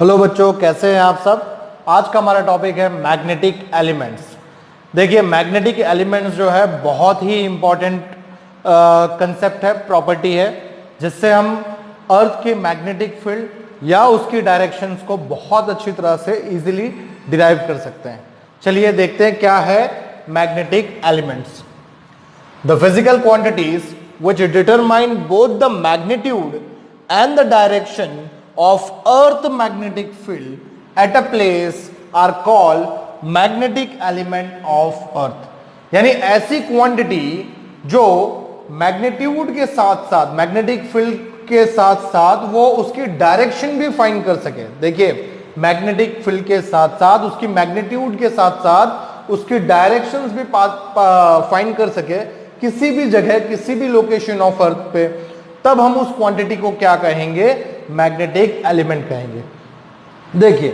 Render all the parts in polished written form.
Hello बच्चों, कैसे हैं आप सब। आज का हमारा टॉपिक है मैग्नेटिक एलिमेंट्स। देखिए, मैग्नेटिक एलिमेंट्स जो है बहुत ही इंपॉर्टेंट कंसेप्ट है, प्रॉपर्टी है, जिससे हम अर्थ के मैग्नेटिक फील्ड या उसकी डायरेक्शंस को बहुत अच्छी तरह से इजीली डिराइव कर सकते हैं। चलिए देखते हैं क्या है magnetic elements. The physical quantities which determine both the magnitude and the direction of earth magnetic field at a place are called magnetic element of earth। यानी ऐसी क्वांटिटी जो मैग्नीट्यूड के साथ साथ मैग्नेटिक फील्ड के साथ साथ वो उसकी डायरेक्शन भी फाइंड कर सके। देखिए, मैग्नेटिक फील्ड के साथ साथ उसकी मैग्नीट्यूड के साथ साथ उसकी डायरेक्शंस भी फाइंड कर सके किसी भी जगह, किसी भी लोकेशन ऑफ अर्थ पे, तब हम उस क्वांटिटी को क्या कहेंगे? मैग्नेटिक एलिमेंट कहेंगे। देखिए,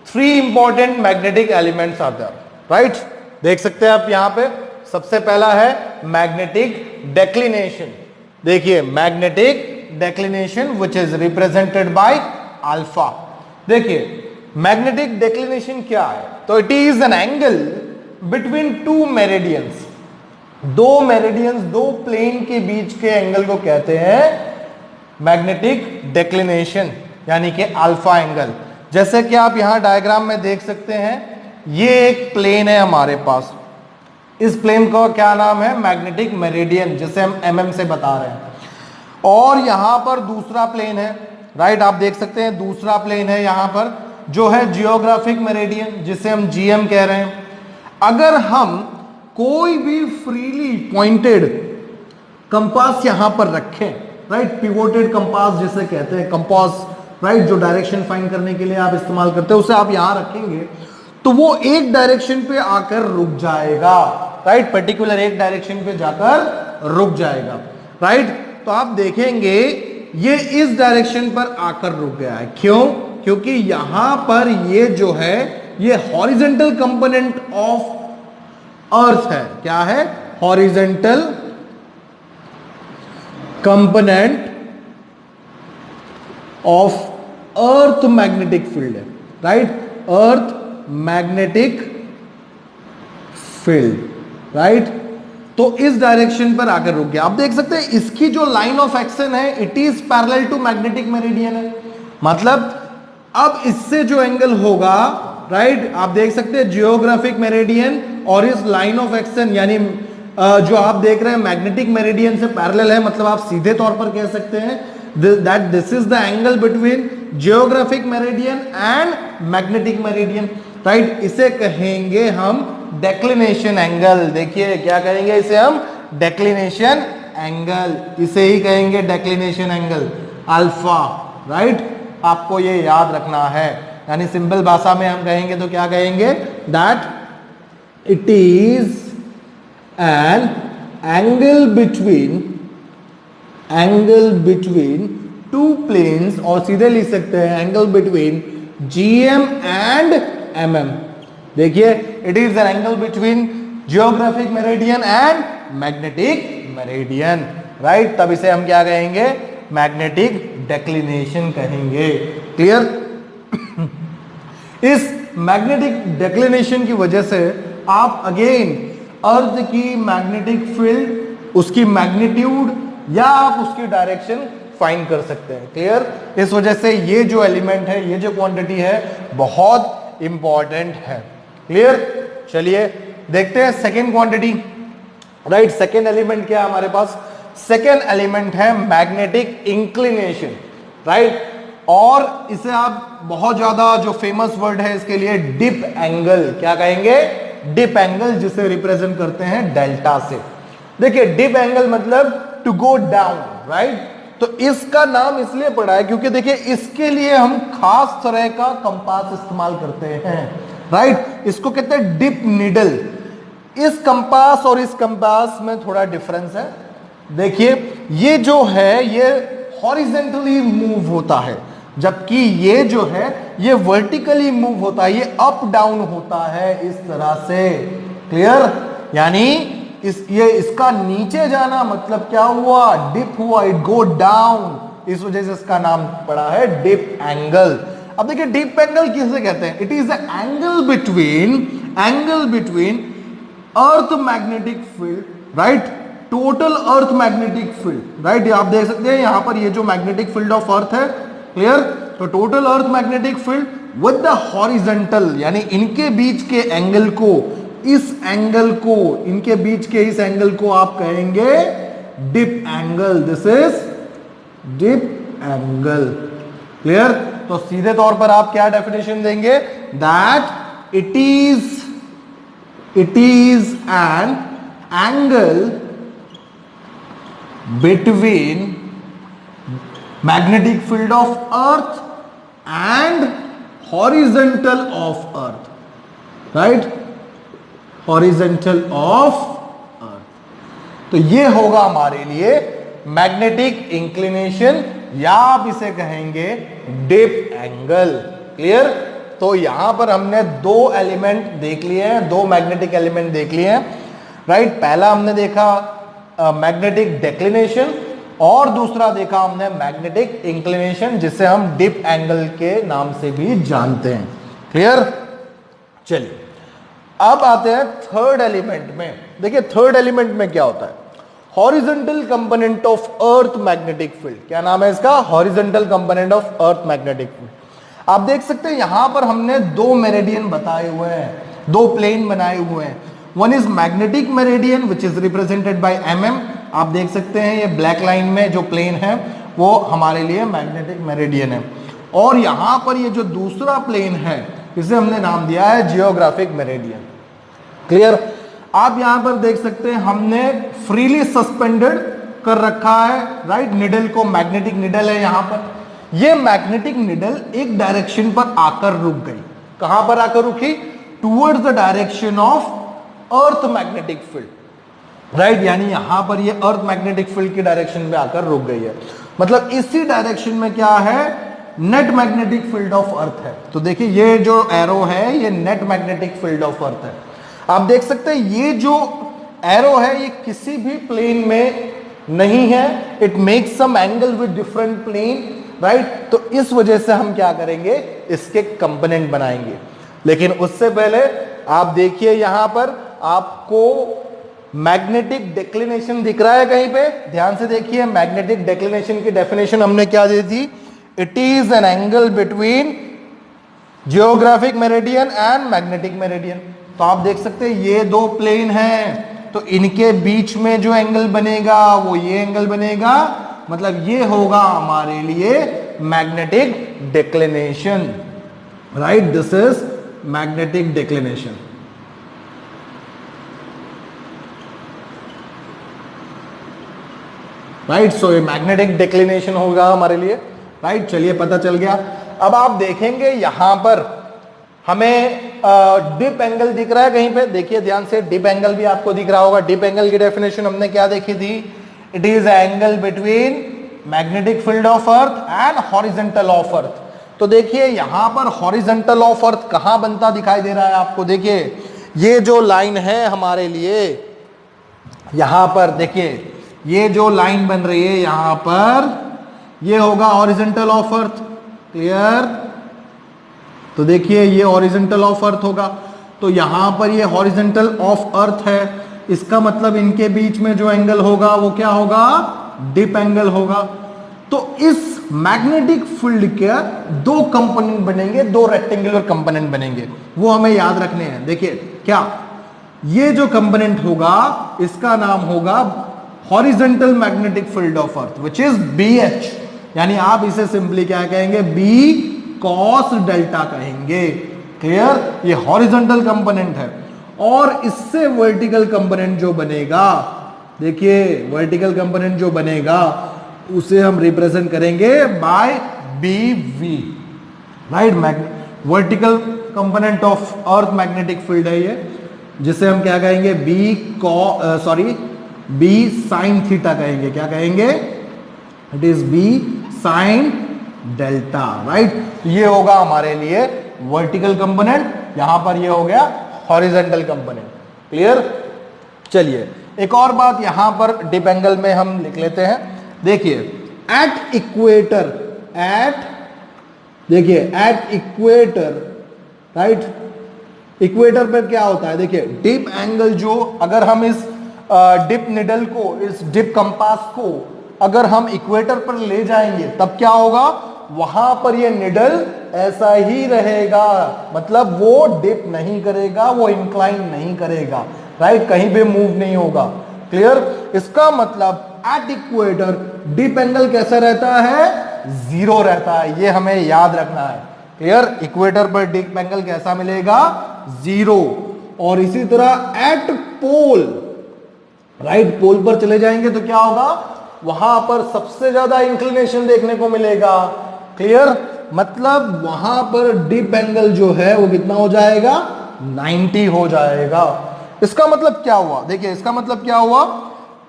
3 इंपॉर्टेंट मैग्नेटिक एलिमेंट्स आते हैं, राइट। देख सकते हैं आप यहां पे। सबसे पहला है मैग्नेटिक डेक्लिनेशन। देखिए, magnetic declination which is represented by alpha. देखिए, मैग्नेटिक डेक्लिनेशन क्या है? तो it is an angle between 2 meridians. 2 meridians, 2 plane के बीच के एंगल को कहते हैं मैग्नेटिक डेक्लिनेशन, यानी कि अल्फा एंगल। जैसे कि आप यहां डायग्राम में देख सकते हैं, ये एक प्लेन है हमारे पास। इस प्लेन का क्या नाम है? मैग्नेटिक मेरिडियन, जिसे हम एमएम से बता रहे हैं। और यहां पर दूसरा प्लेन है, राइट। आप देख सकते हैं दूसरा प्लेन है यहां पर, जो है जियोग्राफिक मेरिडियन, जिसे हम जीएम कह रहे हैं। अगर हम कोई भी फ्रीली पॉइंटेड कंपास यहां पर रखें, राइट, पिवोटेड कंपास जिसे कहते हैं, कंपास, राइट, जो डायरेक्शन फाइंड करने के लिए आप इस्तेमाल करते हैं, उसे आप यहां रखेंगे तो वो एक डायरेक्शन पे आकर रुक जाएगा, राइट, पर्टिकुलर एक डायरेक्शन पे जाकर रुक जाएगा, राइट। तो आप देखेंगे ये इस डायरेक्शन पर आकर रुक गया है। क्यों? क्योंकि यहां पर ये जो है ये हॉरिजॉन्टल कंपोनेंट ऑफ अर्थ है। क्या है? Horizontal component of earth magnetic field है, right. Earth magnetic field, right. तो इस डायरेक्शन पर आकर रुक गया। आप देख सकते हैं इसकी जो लाइन ऑफ एक्शन है, it is parallel to magnetic meridian है। मतलब अब इससे जो एंगल होगा, राइट, आप देख सकते हैं जियोग्राफिक मेरिडियन और इस लाइन ऑफ एक्शन, यानी जो आप देख रहे हैं मैग्नेटिक मेरिडियन से पैरेलल है। मतलब आप सीधे तौर पर कह सकते हैं that this is the angle between geographic meridian and magnetic meridian, right. इसे कहेंगे हम डेक्लिनेशन एंगल। देखिए, क्या कहेंगे इसे हम? Declination angle. इसे ही कहेंगे डेक्लिनेशन एंगल, अल्फा, राइट। आपको ये याद रखना है। यानी सिंपल भाषा में हम कहेंगे तो क्या कहेंगे? That it is an angle between 2 planes, और सीधे लिख सकते हैं angle between GM and MM. देखिए, it is an angle between geographic meridian and magnetic meridian, right. तब इसे हम क्या कहेंगे? मैग्नेटिक डेक्लिनेशन कहेंगे। क्लियर? इस मैग्नेटिक डेक्लिनेशन की वजह से आप अगेन अर्थ की मैग्नेटिक फील्ड, उसकी मैग्नीट्यूड या आप उसकी डायरेक्शन फाइंड कर सकते हैं। क्लियर? इस वजह से ये जो एलिमेंट है, ये जो क्वांटिटी है, बहुत इंपॉर्टेंट है। क्लियर? चलिए देखते हैं second quantity, right. Second element क्या है हमारे पास? सेकेंड एलिमेंट है मैग्नेटिक इंक्लिनेशन, राइट। और इसे आप बहुत ज्यादा जो फेमस वर्ड है इसके लिए डिप एंगल, क्या कहेंगे? डिप एंगल, जिसे रिप्रेजेंट करते हैं डेल्टा से। देखिए, डिप एंगल मतलब टू गो डाउन, राइट। तो इसका नाम इसलिए पड़ा है क्योंकि देखिए इसके लिए हम खास तरह का कंपास इस्तेमाल करते हैं, राइट। इसको कहते हैं डिप नीडल। इस कंपास और इस कंपास में थोड़ा डिफरेंस है। देखिए, ये जो है ये हॉरिजॉन्टली मूव होता है, जबकि ये जो है ये वर्टिकली मूव होता है, ये अप डाउन होता है इस तरह से। क्लियर? यानी इसका नीचे जाना मतलब क्या हुआ? डिप हुआ, इट गो डाउन। इस वजह से इसका नाम पड़ा है डिप एंगल। अब देखिए डीप एंगल किसे कहते हैं? It is the angle between earth magnetic field, right, total earth magnetic field, right. आप देख सकते हैं यहां पर ये जो मैग्नेटिक फील्ड ऑफ अर्थ है, क्लियर, तो total earth magnetic field with the horizontal, यानी इनके बीच के एंगल को, इस एंगल को, इनके बीच के इस एंगल को आप कहेंगे dip angle. This is dip angle, clear. तो सीधे तौर पर आप क्या डेफिनेशन देंगे? That it is an angle between magnetic field of earth and horizontal of earth, right, horizontal of earth. तो ये होगा हमारे लिए मैग्नेटिक इंक्लिनेशन, या आप इसे कहेंगे डिप एंगल, क्लियर। तो यहां पर हमने दो एलिमेंट देख लिए हैं, दो मैग्नेटिक एलिमेंट देख लिए हैं, राइट। पहला हमने देखा मैग्नेटिक डिक्लिनेशन और दूसरा देखा हमने मैग्नेटिक इंक्लिनेशन, जिसे हम डिप एंगल के नाम से भी जानते हैं, क्लियर। चलिए अब आते हैं थर्ड एलिमेंट में। देखिए थर्ड एलिमेंट में क्या होता है? Horizontal component of earth magnetic field. क्या नाम है इसका? Horizontal component of earth magnetic field. आप देख सकते हैं यहां पर हमने दो मेरिडियन बताए हुए हैं, दो प्लेन बनाए हुए हैं। One is magnetic meridian which is represented bye mm। आप देख सकते हैं ये ब्लैक लाइन में जो प्लेन है वो हमारे लिए मैग्नेटिक मेरिडियन है। और यहां पर ये जो दूसरा प्लेन है इसे हमने नाम दिया है जियोग्राफिक मेरिडियन, क्लियर। आप यहां पर देख सकते हैं हमने फ्रीली सस्पेंडेड कर रखा है, राइट, निडल को। मैग्नेटिक निडल है यहां पर। ये मैग्नेटिक निडल एक डायरेक्शन पर आकर रुक गई। कहां पर आकर रुकी? Towards the direction of earth magnetic field, right, यानी यहां पर ये अर्थ मैग्नेटिक फील्ड की डायरेक्शन पे आकर रुक गई है। मतलब इसी डायरेक्शन में क्या है? नेट मैग्नेटिक फील्ड ऑफ अर्थ है। तो देखिए ये जो एरो है ये नेट मैग्नेटिक फील्ड ऑफ अर्थ है। आप देख सकते हैं ये जो एरो है ये किसी भी प्लेन में नहीं है, it makes some angle with different plane, right. तो इस वजह से हम क्या करेंगे? इसके कंपोनेंट बनाएंगे। लेकिन उससे पहले आप देखिए यहां पर आपको मैग्नेटिक डिक्लिनेशन दिख रहा है कहीं पे? ध्यान से देखिए, मैग्नेटिक डिक्लिनेशन की डेफिनेशन हमने क्या दी थी? It is an angle between geographic meridian and magnetic meridian. तो आप देख सकते हैं ये दो प्लेन हैं, तो इनके बीच में जो एंगल बनेगा वो ये एंगल बनेगा, मतलब ये होगा हमारे लिए magnetic declination, right. This is magnetic declination, right. So ये मैग्नेटिक डिक्लिनेशन होगा हमारे लिए, राइट। चलिए पता चल गया। अब आप देखेंगे यहां पर हमें डिप एंगल दिख रहा है कहीं पे? देखिए ध्यान से, डिप एंगल भी आपको दिख रहा होगा। डिप एंगल की डेफिनेशन हमने क्या देखी थी? It is angle between magnetic field of earth and horizontal of earth. तो देखिए यहां पर हॉरिजॉन्टल ऑफ अर्थ कहां बनता दिखाई दे रहा है आपको? देखिए ये जो लाइन है हमारे लिए, यहां पर देखिए ये जो लाइन बन रही है यहां पर, ये होगा हॉरिजॉन्टल ऑफ अर्थ, क्लियर। तो देखिए ये हॉरिजॉन्टल ऑफ अर्थ होगा, तो यहां पर ये हॉरिजॉन्टल ऑफ अर्थ है, इसका मतलब इनके बीच में जो एंगल होगा वो क्या होगा? डिप एंगल होगा। तो इस मैग्नेटिक फील्ड के दो कंपोनेंट बनेंगे, दो रेक्टेंगुलर कंपोनेंट बनेंगे, वो हमें याद रखने हैं। देखिए क्या, ये जो कंपोनेंट होगा इसका नाम होगा horizontal magnetic field of earth which is BH, यानी आप इसे सिंपली क्या कहेंगे? B cos डेल्टा कहेंगे, क्लियर। ये हॉरिजॉन्टल कंपोनेंट है। और इससे वर्टिकल कंपोनेंट जो बनेगा, देखिए वर्टिकल कंपोनेंट जो बनेगा उसे हम रिप्रेजेंट करेंगे by BV, right. Vertical component of earth magnetic field है ये, जिसे हम क्या कहेंगे? B साइन थीटा कहेंगे। क्या कहेंगे? It is B sine delta, right. ये होगा हमारे लिए वर्टिकल कंपोनेंट, यहां पर ये हो गया हॉरिजॉन्टल कंपोनेंट, क्लियर। चलिए एक और बात यहां पर डिप एंगल में हम लिख लेते हैं। देखिए एट देखिए एट इक्वेटर, राइट, इक्वेटर पर क्या होता है, देखिए डिप एंगल जो, अगर हम इस डिप निडल को, इस डिप कंपास को अगर हम इक्वेटर पर ले जाएंगे तब क्या होगा, वहां पर ये निडल ऐसा ही रहेगा, मतलब वो डिप नहीं करेगा, वो इंक्लाइन नहीं करेगा, राइट, कहीं भी मूव नहीं होगा। क्लियर? इसका मतलब एट इक्वेटर डिप एंगल कैसा रहता है, जीरो रहता है, ये हमें याद रखना है। क्लियर? इक्वेटर पर डिप एंगल कैसा मिलेगा, जीरो। और इसी तरह एट पोल, राइट, पोल पर चले जाएंगे तो क्या होगा, वहां पर सबसे ज्यादा इंक्लिनेशन देखने को मिलेगा। क्लियर? मतलब वहां पर डिप एंगल जो है वो कितना हो जाएगा, 90 हो जाएगा। इसका मतलब क्या हुआ, देखिए इसका मतलब क्या हुआ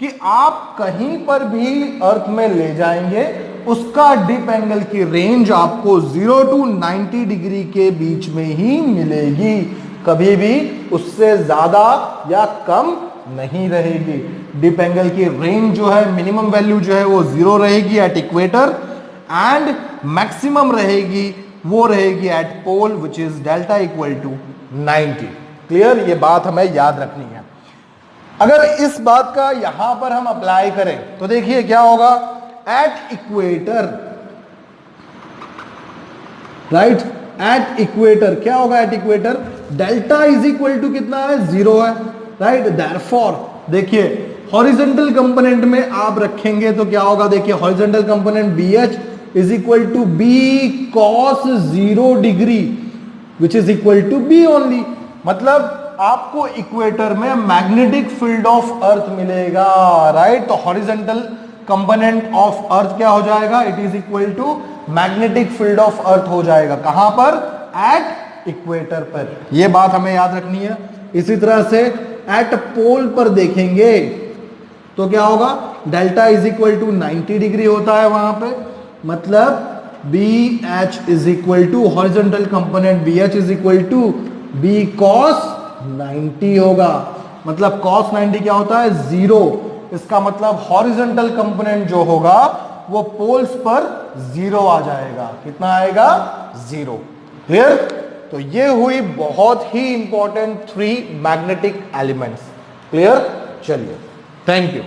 कि आप कहीं पर भी अर्थ में ले जाएंगे, उसका डिप एंगल की रेंज आपको 0 to 90 डिग्री के बीच में ही मिलेगी, कभी भी उससे ज्यादा या कम नहीं रहेगी। डिप एंगल की रेंज जो है, मिनिमम वैल्यू जो है वो 0 रहेगी एट इक्वेटर, एंड मैक्सिमम रहेगी, वो रहेगी at pole, which is delta equal to 90। Clear? ये बात हमें याद रखनी है। अगर इस बात का यहां पर हम अप्लाई करें तो देखिए क्या होगा, at equator, right, at equator क्या होगा, at equator delta is equal to कितना है, 0 है, राइट। देयरफॉर देखिए हॉरिजॉन्टल कंपोनेंट में आप रखेंगे तो क्या होगा, देखिए horizontal component B H is equal to B cos 0 degree, which is equal to B only. मतलब आपको इक्वेटर में मैग्नेटिक फील्ड ऑफ अर्थ मिलेगा, राइट। तो हॉरिजॉन्टल कंपोनेंट ऑफ अर्थ क्या हो जाएगा, it is equal to magnetic field of earth हो जाएगा, कहां पर, एट इक्वेटर पर। यह बात हमें याद रखनी है। इसी तरह से एट पोल पर देखेंगे तो क्या होगा, delta is equal to 90 degree होता है वहां पे, मतलब B H is equal to horizontal component B H is equal to B cos 90 होगा। मतलब cos 90 क्या होता है, 0। इसका मतलब हॉरिजॉन्टल कंपोनेंट जो होगा वो पोल्स पर 0 आ जाएगा। कितना आएगा, 0। क्लियर? तो ये हुई बहुत ही इंपॉर्टेंट 3 मैग्नेटिक एलिमेंट्स। क्लियर? चलिए, थैंक यू।